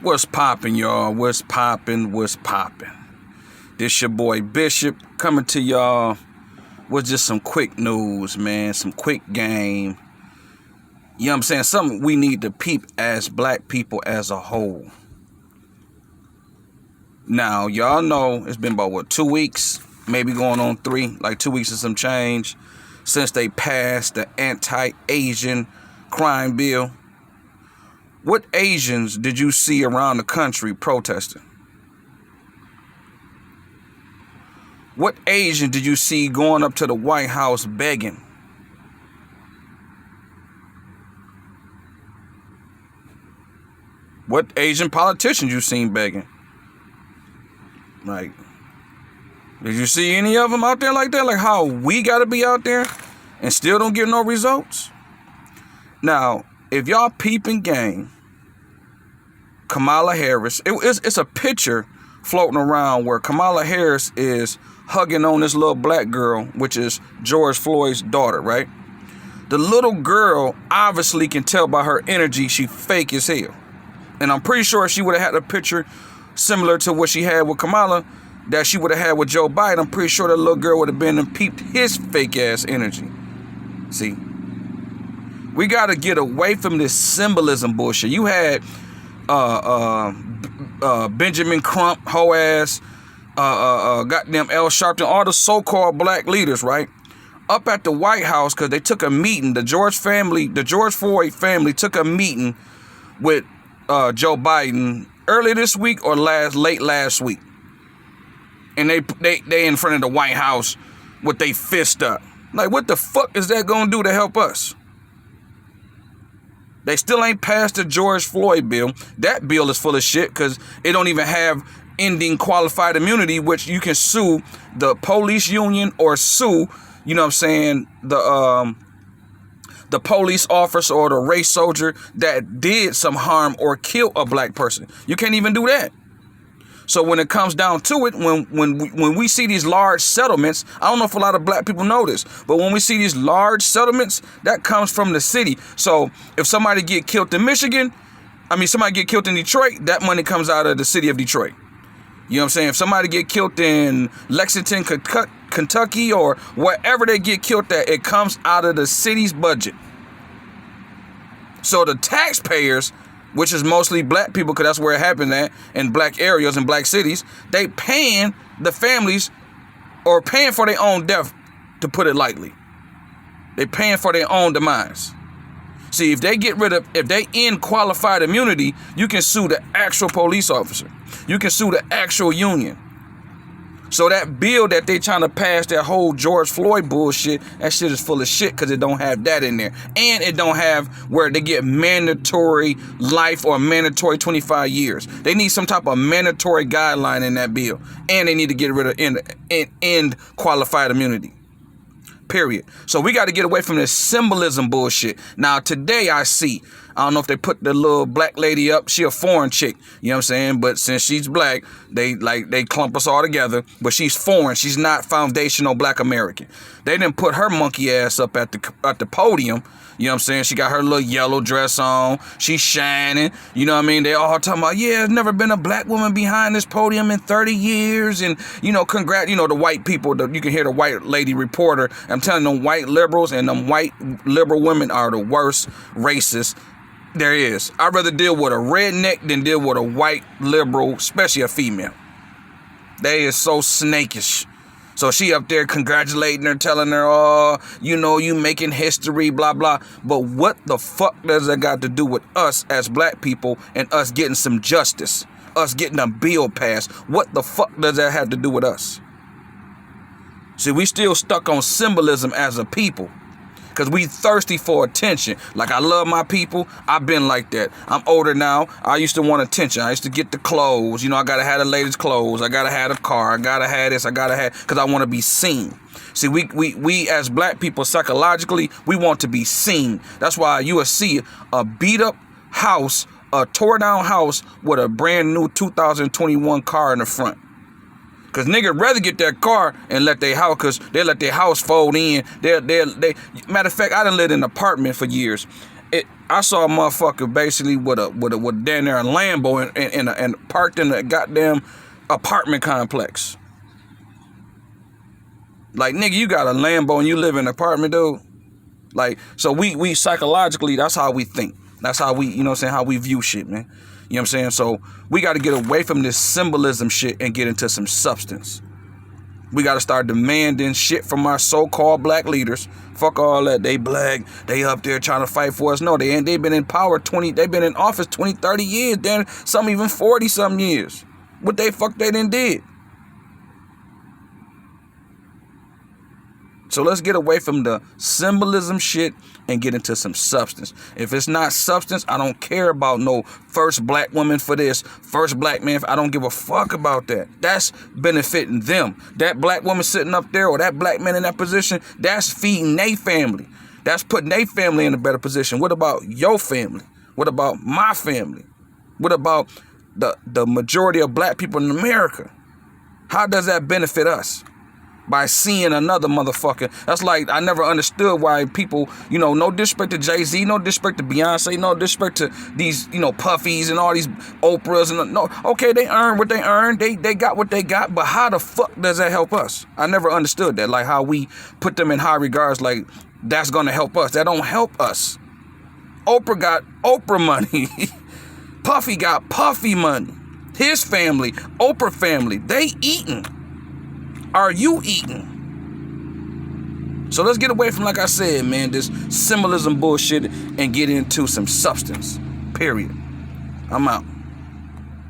What's poppin', y'all? What's poppin'? What's poppin'? This your boy Bishop coming to y'all with just some quick news, man. Some quick game. You know what I'm saying? Something we need to peep as black people as a whole. Now, y'all know it's been about, 2 weeks? Maybe going on 3, like 2 weeks and some change, since they passed the anti-Asian crime bill. What Asians did you see around the country protesting? What Asian did you see going up to the White House begging? What Asian politicians you seen begging? Like, did you see any of them out there like that? Like how we gotta be out there and still don't get no results? Now, if y'all peeping game, Kamala Harris, it's a picture floating around where Kamala Harris is hugging on this little black girl, which is George Floyd's daughter, right? The little girl obviously can tell by her energy she fake as hell. And I'm pretty sure she would have had a picture similar to what she had with Kamala that she would have had with Joe Biden. I'm pretty sure that little girl would have been and peeped his fake ass energy. See? We got to get away from this symbolism bullshit. You had Benjamin Crump, hoe ass, goddamn Al Sharpton, all the so-called black leaders, right? Up at the White House because they took a meeting. The George Floyd family took a meeting with Joe Biden early this week or late last week. And they in front of the White House with they fist up. Like, what the fuck is that gonna do to help us? They still ain't passed the George Floyd bill. That bill is full of shit because it don't even have ending qualified immunity, which you can sue the police union or sue, you know what I'm saying, the police officer or the race soldier that did some harm or kill a black person. You can't even do that. So when it comes down to it, when we see these large settlements, I don't know if a lot of black people know this, but when we see these large settlements, that comes from the city. So if somebody get killed in somebody get killed in Detroit, that money comes out of the city of Detroit. You know what I'm saying? If somebody get killed in Lexington, Kentucky, or wherever they get killed at, it comes out of the city's budget. So the taxpayers, which is mostly black people, because that's where it happened at, in black areas and black cities, they paying the families or paying for their own death, to put it lightly. They paying for their own demise. See, if they end qualified immunity, you can sue the actual police officer. You can sue the actual union. So that bill that they trying to pass, that whole George Floyd bullshit, that shit is full of shit because it don't have that in there. And it don't have where they get mandatory life or mandatory 25 years. They need some type of mandatory guideline in that bill. And they need to get rid of end qualified immunity. Period. So we got to get away from this symbolism bullshit. Now today I don't know if they put the little black lady up. She a foreign chick, you know what I'm saying? But since she's black, they clump us all together. But she's foreign. She's not foundational black American. They didn't put her monkey ass up at the podium. You know what I'm saying? She got her little yellow dress on. She's shining. You know what I mean? They all talking about, yeah, there's never been a black woman behind this podium in 30 years. And, congrats, the white people, you can hear the white lady reporter. I'm telling them white liberals and them white liberal women are the worst racists there is. I'd rather deal with a redneck than deal with a white liberal, especially a female. They is so snakish. So she up there congratulating her, telling her, oh, you making history, blah, blah. But what the fuck does that got to do with us as black people and us getting some justice? Us getting a bill passed? What the fuck does that have to do with us? See, we still stuck on symbolism as a people. Because we thirsty for attention. Like, I love my people. I've been like that. I'm older now. I used to want attention. I used to get the clothes. I got to have the latest clothes. I got to have a car. I got to have this. I got to have... Because I want to be seen. See, we as black people, psychologically, we want to be seen. That's why you will see a beat-up house, a tore-down house with a brand-new 2021 car in the front. Because niggas rather get that car and let their house, because they let their house fold in. Matter of fact, I done lived in an apartment for years. I saw a motherfucker basically with down there a Lambo and parked in a goddamn apartment complex. Like, nigga, you got a Lambo and you live in an apartment, dude. Like, so we psychologically, that's how we think. That's how we, you know what I'm saying, how we view shit, man. You know what I'm saying? So we got to get away from this symbolism shit and get into some substance. We got to start demanding shit from our so-called black leaders. Fuck all that. They black. They up there trying to fight for us. No, they ain't. They've been in power they've been in office 20, 30 years. Damn, some even 40-something years. What they done did? So let's get away from the symbolism shit and get into some substance. If it's not substance, I don't care about no first black woman for this, first black man. I don't give a fuck about that. That's benefiting them. That black woman sitting up there or that black man in that position, that's feeding their family. That's putting their family in a better position. What about your family? What about my family? What about the majority of black people in America? How does that benefit us? By seeing another motherfucker. That's like, I never understood why people, you know, no disrespect to Jay-Z, no disrespect to Beyonce, no disrespect to these, you know, Puffies and all these Oprahs. And no, okay, they earned what they earned. They got what they got. But how the fuck does that help us? I never understood that. Like how we put them in high regards, like that's going to help us. That don't help us. Oprah got Oprah money. Puffy got Puffy money. His family, Oprah family, they eating. Are you eating? So let's get away from, like I said, man, this symbolism bullshit and get into some substance. Period. I'm out.